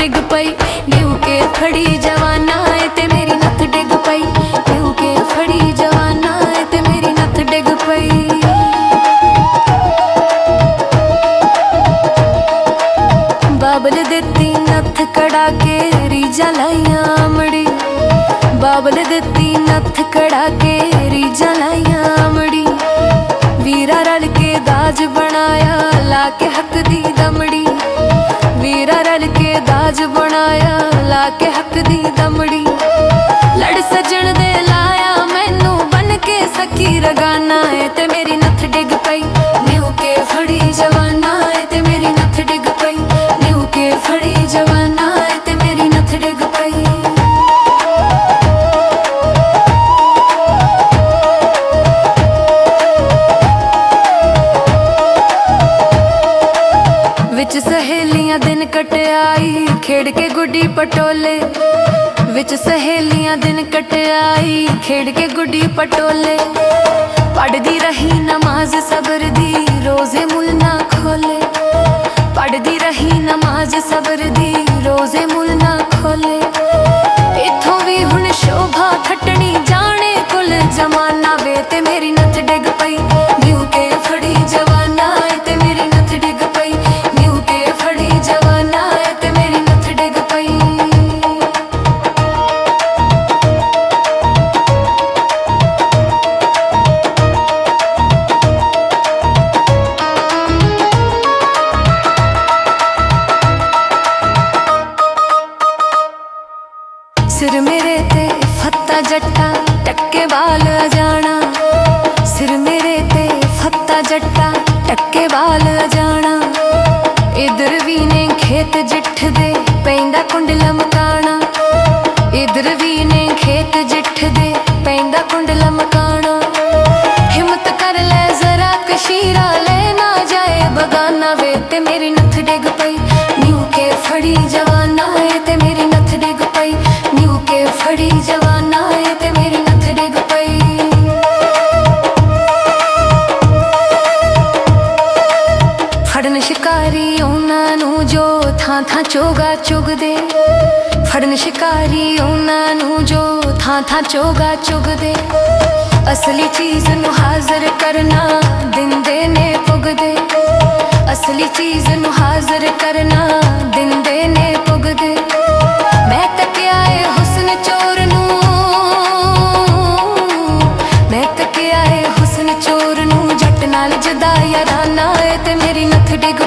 डिग पई न्यू के फड़ी जवाना है ते मेरी नथ डिग पई न्यू के फड़ी जवाना है ते मेरी नथ डिग पई। बाबल देती नथ कड़ा के रीजा लाइया अमड़ी बाबल देती नथ कड़ा के रीजा लाइया अमड़ी वीरा रल के दाज बनाया लाके हक दी दमड़ी वीरा रल के दाज बनाया लाके हक दी दमड़ी लड़ सजन दे लाया मैनू बन के सखी रगाना है ते मेरी नथ डिग पई न्यू के फड़ी जवाना है ते मेरी नथ डिग पई न्यू के फड़ी जवाना है ते मेरी नथ डिग पई। विच सहेलियां दिन कटियाई खेड़ के गुड्डी पटोले विच सहेलियां दिन कटियाई खेड़ के गुड्डी पटोले पढ़दी रही नमाज सबर दी रोजे मुल ना खोले पढ़दी रही नमाज सबर दी रोजे मुल ना खोले इथों भी हुण शोभा खटनी जाने कुल जमाना वे ते मेरी नथ डिग पई न्यू के फड़ी जवाना है ते मेरी नथ डिग पई न्यू के फड़ी जवाना है ते मेरी नथ डिग पई। सिर मेरे ते फत्ता जट्टा टक्के बाल जाना सिर मेरे ते फत्ता जट्टा टक्के बाल जाना इधर भी ने खेत जिठ दे पैंदा कुंड लमकाना इधर भी ने खेत जिठ दे पैंदा कुंड लमकाना हिम्मत कर ले जरा कशीरा ले ना जाए बगाना वे ते मेरी नथ डिग पई न्यू के फड़ी जवाना है ते मेरी नथ डिग पई न्यू के फड़ी जवाना है ते मेरी नथ डिग पई। फड़न शिकारी उन्हां नू जो थां थां चोगा चुगदे फड़न शिकारी उन्हां नू जो थां थां चोगा चुगदे असली चीज नू हाज़र करना दिंदे ने पुगदे असली चीज नू हाज़र करना दिंदे ने पुगदे मैं तकिया ए हुस्न चोर नू मैं तकिया ए हुस्न चोर नू जट नाल जदा याराना है ते मेरी नथ डिग